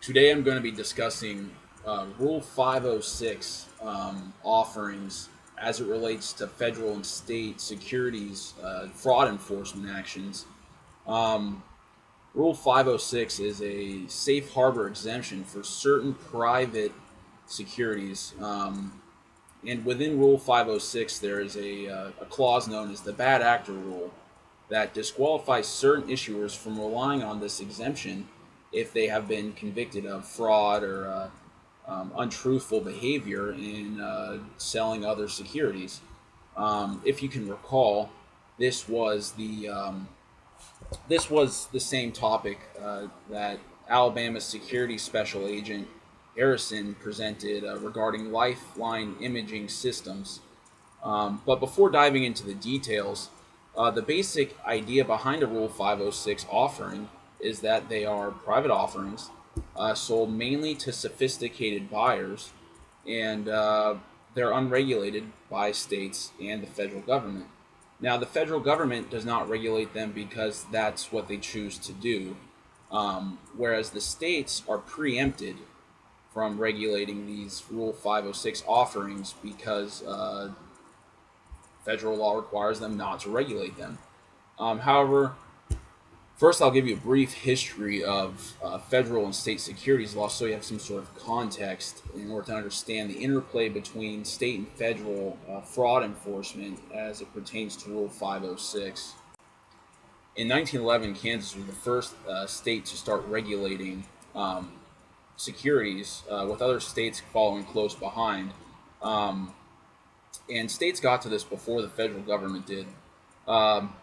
Today I'm going to be discussing Rule 506 offerings as it relates to federal and state securities fraud enforcement actions. Um, Rule 506 is a safe harbor exemption for certain private securities. And within Rule 506, there is a clause known as the bad actor rule that disqualifies certain issuers from relying on this exemption if they have been convicted of fraud or untruthful behavior in selling other securities. If you can recall, this was the this was the same topic that Alabama's security special agent Harrison presented regarding Lifeline imaging systems. But before diving into the details, the basic idea behind a Rule 506 offering is that they are private offerings sold mainly to sophisticated buyers, and they're unregulated by states and the federal government. Now, the federal government does not regulate them because that's what they choose to do, whereas the states are preempted from regulating these Rule 506 offerings because federal law requires them not to regulate them. However, first I'll give you a brief history of federal and state securities law so you have some sort of context in order to understand the interplay between state and federal fraud enforcement as it pertains to Rule 506. In 1911, Kansas was the first state to start regulating securities, with other states following close behind. Um, and states got to this before the federal government did. Um,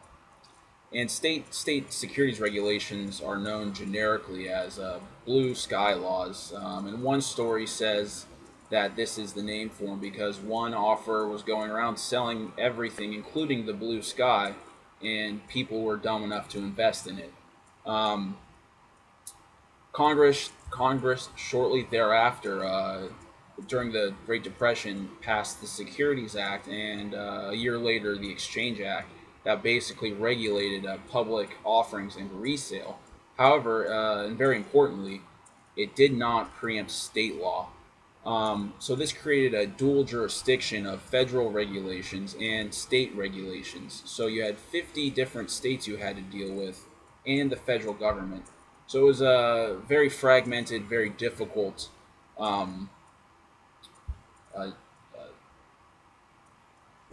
and state securities regulations are known generically as blue sky laws. And one story says that this is the name for them because one offer was going around selling everything, including the blue sky, and people were dumb enough to invest in it. Um, Congress shortly thereafter, during the Great Depression, passed the Securities Act, and a year later, the Exchange Act, that basically regulated public offerings and resale. However, and very importantly, it did not preempt state law. So this created a dual jurisdiction of federal regulations and state regulations. So you had 50 different states you had to deal with, and the federal government. So it was a very fragmented, very difficult um, uh,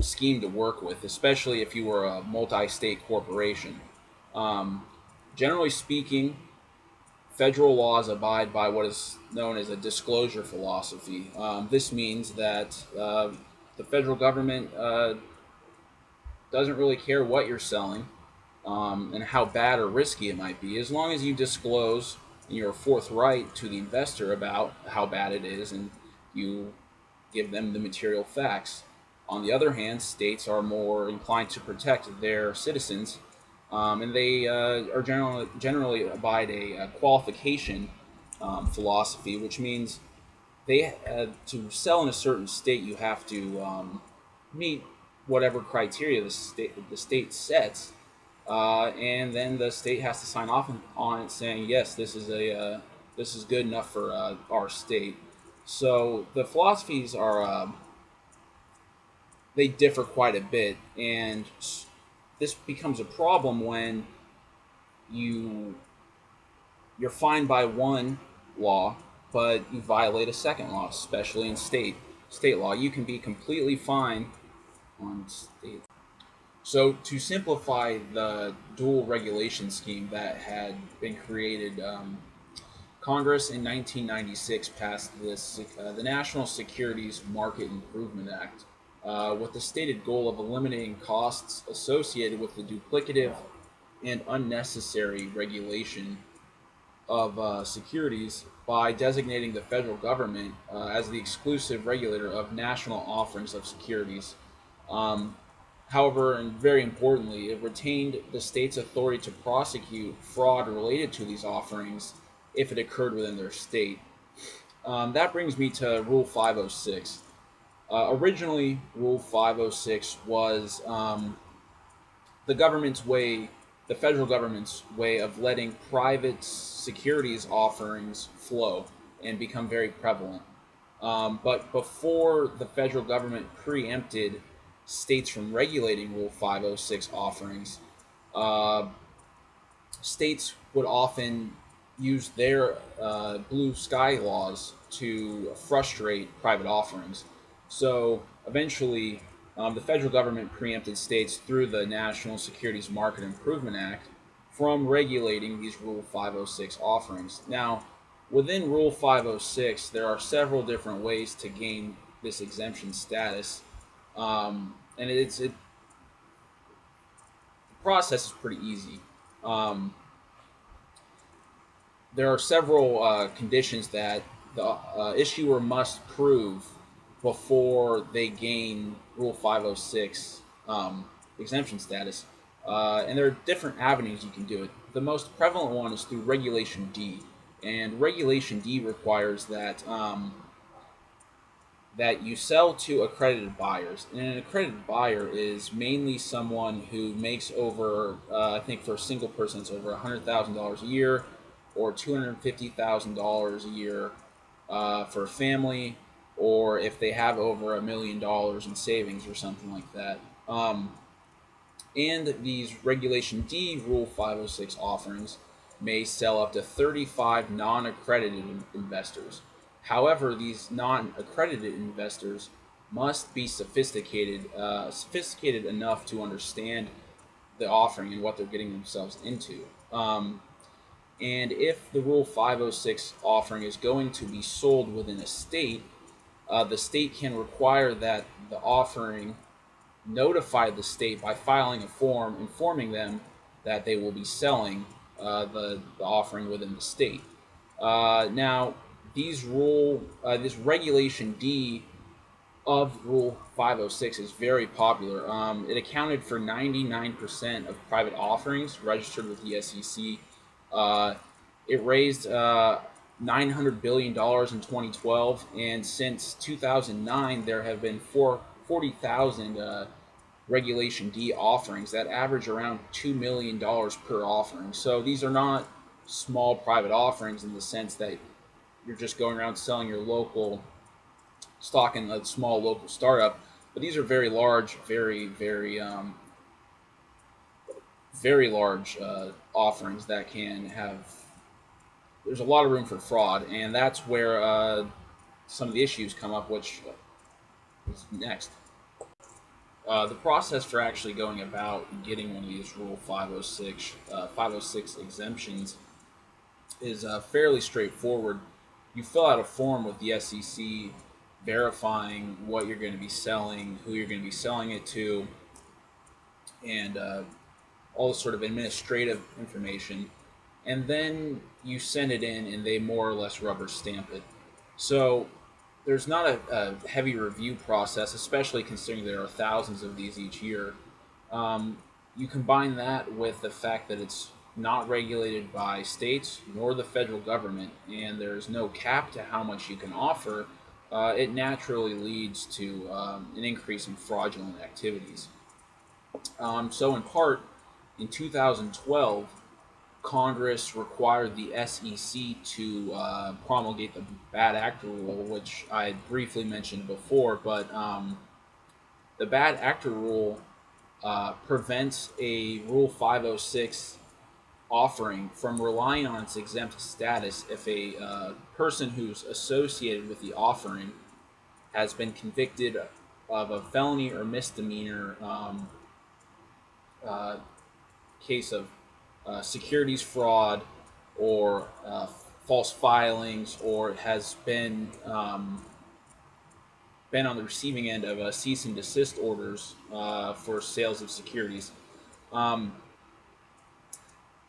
scheme to work with, especially if you were a multi-state corporation. Um, Generally speaking, federal laws abide by what is known as a disclosure philosophy. This means that the federal government doesn't really care what you're selling and how bad or risky it might be, as long as you disclose and you're forthright to the investor about how bad it is and you give them the material facts. On the other hand, states are more inclined to protect their citizens, and they are generally abide a qualification philosophy, which means they to sell in a certain state, you have to meet whatever criteria the state sets, and then the state has to sign off on it, saying yes, this is good enough for our state. So the philosophies are they differ quite a bit, and this becomes a problem when you you're fined by one law, but you violate a second law, especially in state law. You can be completely fined on state. So to simplify the dual regulation scheme that had been created, Congress in 1996 passed the National Securities Market Improvement Act, with the stated goal of eliminating costs associated with the duplicative and unnecessary regulation of securities by designating the federal government as the exclusive regulator of national offerings of securities. Um, However, and very importantly, it retained the state's authority to prosecute fraud related to these offerings if it occurred within their state. That brings me to Rule 506. Originally, Rule 506 was the government's way the federal government's way of letting private securities offerings flow and become very prevalent. But before the federal government preempted states from regulating Rule 506 offerings, uh, states would often use their blue sky laws to frustrate private offerings. So eventually, the federal government preempted states through the National Securities Market Improvement Act from regulating these Rule 506 offerings. Now, within Rule 506, there are several different ways to gain this exemption status, and the process is pretty easy. Um, there are several conditions that the issuer must prove before they gain Rule 506 exemption status. And there are different avenues you can do it. The most prevalent one is through Regulation D. And Regulation D requires that you sell to accredited buyers. And an accredited buyer is mainly someone who makes over, I think for a single person, it's over $100,000 a year or $250,000 a year for a family, or if they have over $1 million in savings or something like that. And these Regulation D Rule 506 offerings may sell up to 35 non-accredited investors. However, these non-accredited investors must be sophisticated enough to understand the offering and what they're getting themselves into. And if the Rule 506 offering is going to be sold within a state, the state can require that the offering notify the state by filing a form informing them that they will be selling the offering within the state. Now, this Regulation D of Rule 506 is very popular. It accounted for 99% of private offerings registered with the SEC. It raised $900 billion in 2012, and since 2009, there have been 40,000 Regulation D offerings that average around $2 million per offering. So these are not small private offerings in the sense that you're just going around selling your local stock in a small local startup, but these are very large, very large offerings that can have. There's a lot of room for fraud, and that's where some of the issues come up, which is next. The process for actually going about getting one of these Rule 506 exemptions is fairly straightforward. You fill out a form with the SEC verifying what you're going to be selling, who you're going to be selling it to, and all the sort of administrative information. And then you send it in, and they more or less rubber stamp it. So there's not a heavy review process, especially considering there are thousands of these each year. You combine that with the fact that it's not regulated by states nor the federal government, and there's no cap to how much you can offer, it naturally leads to an increase in fraudulent activities. So in part, in 2012, Congress required the SEC to promulgate the bad actor rule, which I briefly mentioned before. But the bad actor rule prevents a Rule 506 offering from relying on its exempt status if a person who's associated with the offering has been convicted of a felony or misdemeanor case of securities fraud or false filings, or has been on the receiving end of cease and desist orders for sales of securities.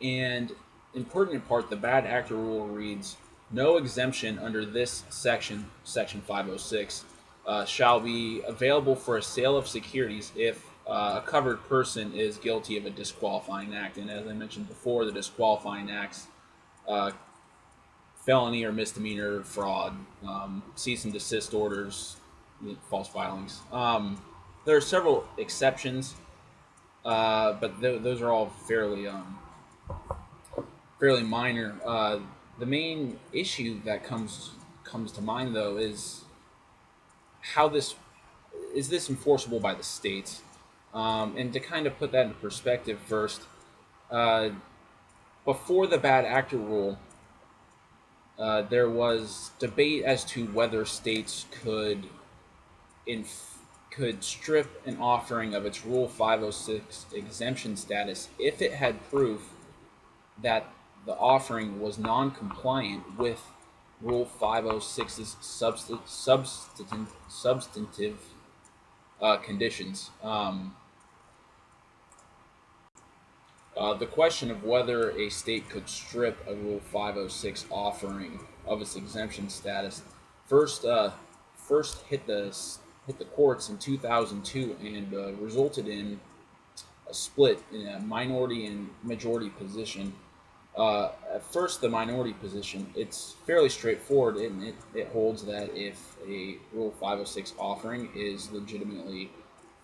And in pertinent part, the bad actor rule reads, no exemption under this section 506, shall be available for a sale of securities if a covered person is guilty of a disqualifying act. And as I mentioned before, the disqualifying acts, felony or misdemeanor fraud, cease and desist orders, false filings. There are several exceptions but those are all fairly minor. The main issue that comes to mind though is how this enforceable by the states, and to kind of put that into perspective first, uh, before the bad actor rule, there was debate as to whether states could strip an offering of its Rule 506 exemption status if it had proof that the offering was non-compliant with Rule 506's substantive conditions. The question of whether a state could strip a Rule 506 offering of its exemption status first first hit the courts in 2002 and resulted in a split in a minority and majority position. At first, the minority position, it's fairly straightforward, and it holds that if a Rule 506 offering is legitimately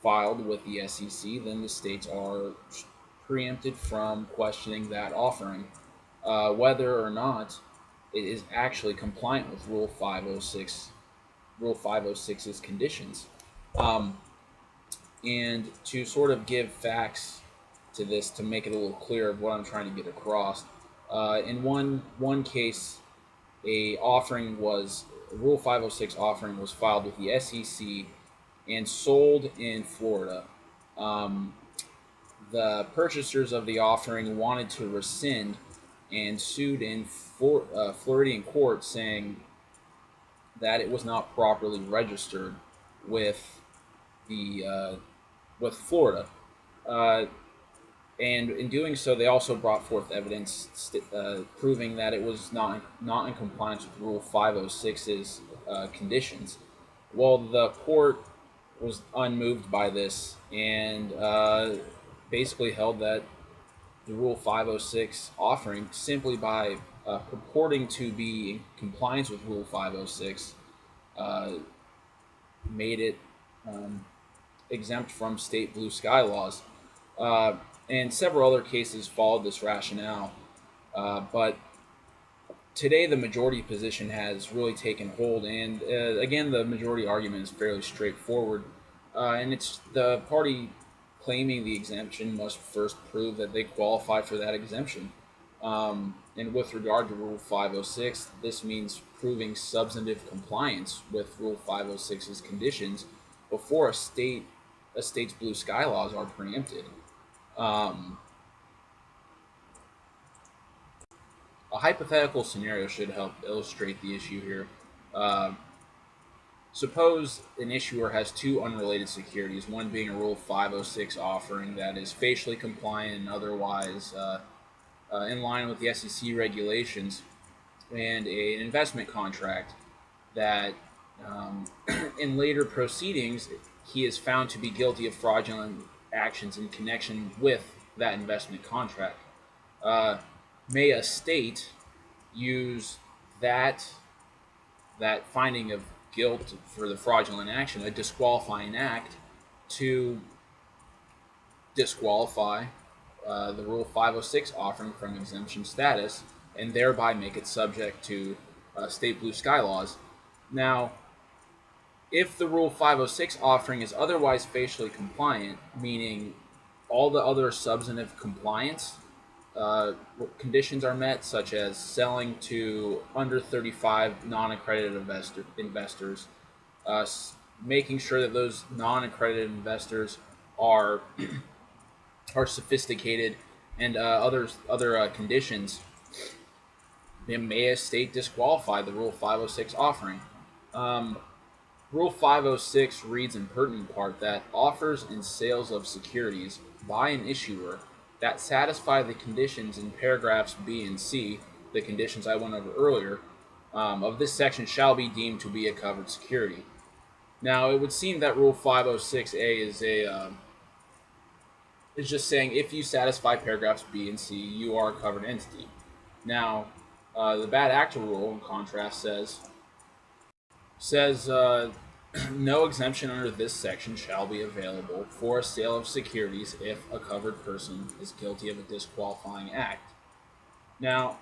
filed with the SEC, then the states are preempted from questioning that offering, whether or not it is actually compliant with Rule 506's conditions. Um, and to sort of give facts to this to make it a little clearer of what I'm trying to get across, in one case, a Rule 506 offering was filed with the SEC and sold in Florida. Um, the purchasers of the offering wanted to rescind and sued in Floridian court, saying that it was not properly registered with the with Florida. Uh, and in doing so, they also brought forth evidence proving that it was not in compliance with Rule 506's conditions. Well, the court was unmoved by this and basically held that the Rule 506 offering, simply by purporting to be in compliance with Rule 506, uh, made it um, exempt from state blue sky laws. Uh, and several other cases followed this rationale. But today, the majority position has really taken hold. And again, the majority argument is fairly straightforward. And it's the party claiming the exemption must first prove that they qualify for that exemption. And with regard to Rule 506, this means proving substantive compliance with Rule 506's conditions before a state's blue sky laws are preempted. Um, a hypothetical scenario should help illustrate the issue here. Uh, Suppose an issuer has two unrelated securities, one being a Rule 506 offering that is facially compliant and otherwise in line with the SEC regulations, and an investment contract that, in later proceedings, he is found to be guilty of fraudulent actions in connection with that investment contract. Uh, may a state use that finding of guilt for the fraudulent action, a disqualifying act, to disqualify the Rule 506 offering from exemption status, and thereby make it subject to state blue sky laws. Now, if the Rule 506 offering is otherwise facially compliant, meaning all the other substantive compliance conditions are met, such as selling to under 35 non-accredited investors, uh, making sure that those non-accredited investors are are sophisticated, and other conditions, then may a state disqualify the Rule 506 offering. Um, Rule 506 reads in pertinent part that offers and sales of securities by an issuer that satisfy the conditions in paragraphs B and C, the conditions I went over earlier, of this section shall be deemed to be a covered security. Now, it would seem that Rule 506A is just saying if you satisfy paragraphs B and C, you are a covered entity. Now, the bad actor rule, in contrast, says No exemption under this section shall be available for a sale of securities if a covered person is guilty of a disqualifying act. Now,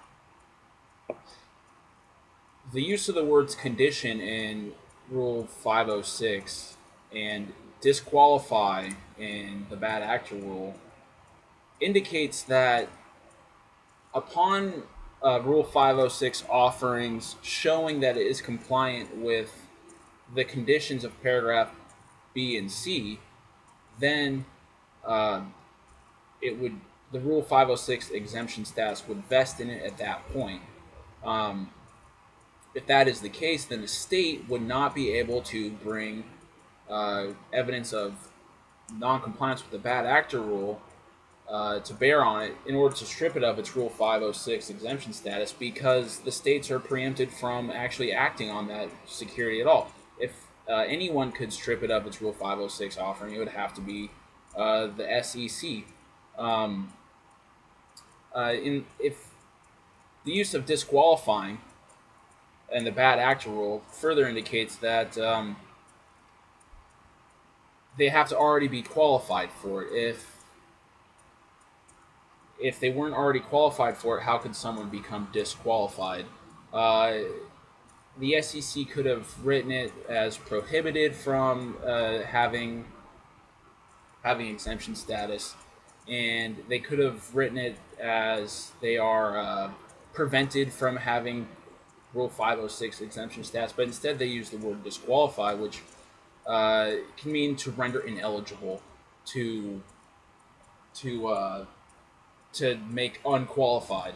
the use of the words condition in Rule 506 and disqualify in the bad actor rule indicates that upon Rule 506 offerings showing that it is compliant with the conditions of paragraph B and C, then uh, it would the Rule 506 exemption status would vest in it at that point. Um, if that is the case, then the state would not be able to bring evidence of non-compliance with the bad actor rule to bear on it in order to strip it of its Rule 506 exemption status, because the states are preempted from actually acting on that security at all. If anyone could strip it of its Rule 506 offering, it would have to be the SEC. Um, if the use of disqualifying and the bad actor rule further indicates that they have to already be qualified for it. If they weren't already qualified for it, how could someone become disqualified? Uh, the SEC could have written it as prohibited from having exemption status, and they could have written it as they are prevented from having Rule 506 exemption status, but instead they use the word disqualify, which can mean to render ineligible, to to uh, to make unqualified,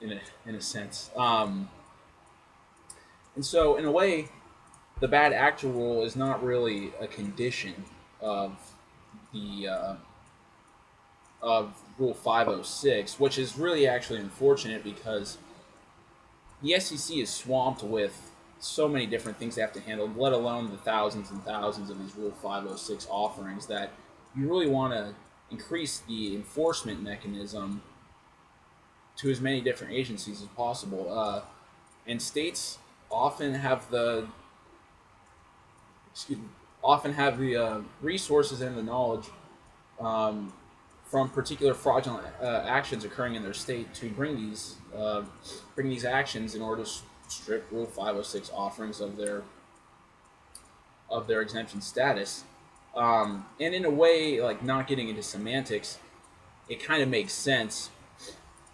in a sense. And so, in a way, the bad actor rule is not really a condition of the of Rule 506, which is really actually unfortunate because the SEC is swamped with so many different things they have to handle, let alone the thousands and thousands of these Rule 506 offerings, that you really want to increase the enforcement mechanism to as many different agencies as possible. And states often have the excuse me, often have the resources and the knowledge um, from particular fraudulent actions occurring in their state to bring these actions in order to strip Rule 506 offerings of their exemption status. And in a way, like, not getting into semantics, it kind of makes sense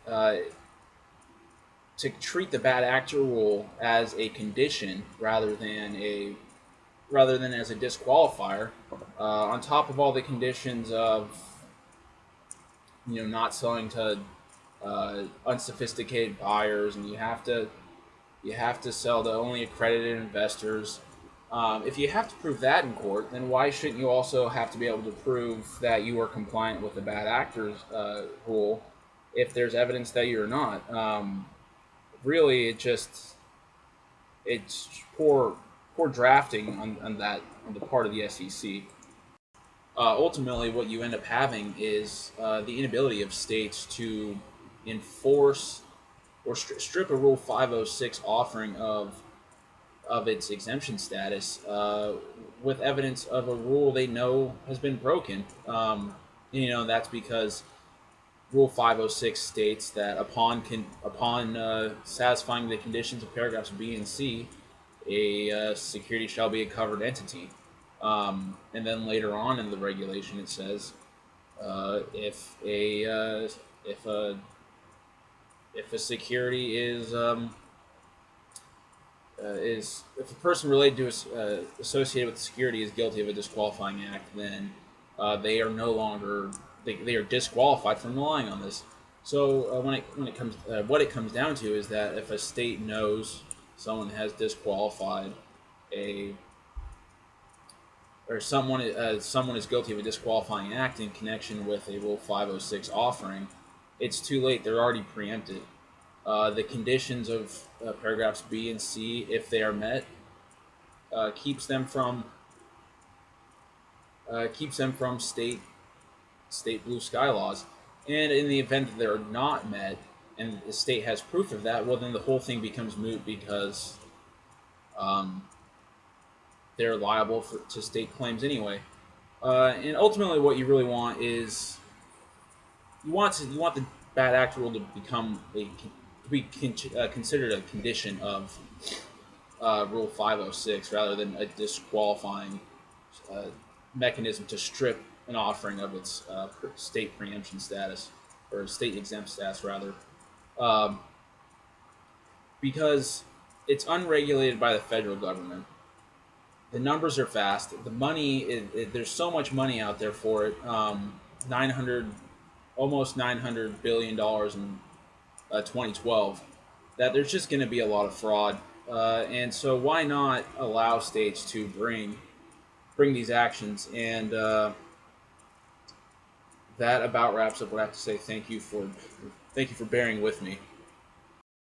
uh, to treat the bad actor rule as a condition rather than as a disqualifier, on top of all the conditions of not selling to unsophisticated buyers, and you have to sell to only accredited investors. If you have to prove that in court, then why shouldn't you also have to be able to prove that you are compliant with the bad actors rule if there's evidence that you're not? Really, it's poor drafting on the part of the SEC. Ultimately, what you end up having is the inability of states to enforce or strip a Rule 506 offering of its exemption status with evidence of a rule they know has been broken. That's because Rule 506 states that upon satisfying the conditions of paragraphs B and C, a security shall be a covered entity. And then later on in the regulation, it says if a if a security is if a person related to associated with the security is guilty of a disqualifying act, then they are no longer they are disqualified from relying on this. So when it comes what it comes down to is that if a state knows someone has disqualified a or someone is guilty of a disqualifying act in connection with a Rule 506 offering, it's too late. They're already preempted. The conditions of paragraphs B and C, if they are met, keeps them from state blue sky laws. And in the event that they're not met, and the state has proof of that, well, then the whole thing becomes moot because they're liable to state claims anyway. And ultimately, what you really want is you want the bad act rule to become to be considered a condition of Rule 506 rather than a disqualifying uh, mechanism to strip an offering of its state preemption status or state exempt status rather, um, because it's unregulated by the federal government. The numbers are vast. The money, there's so much money out there for it. 900, almost $900 billion in 2012. That there's just going to be a lot of fraud, and so why not allow states to bring these actions? And that about wraps up what I have to say. Thank you for bearing with me.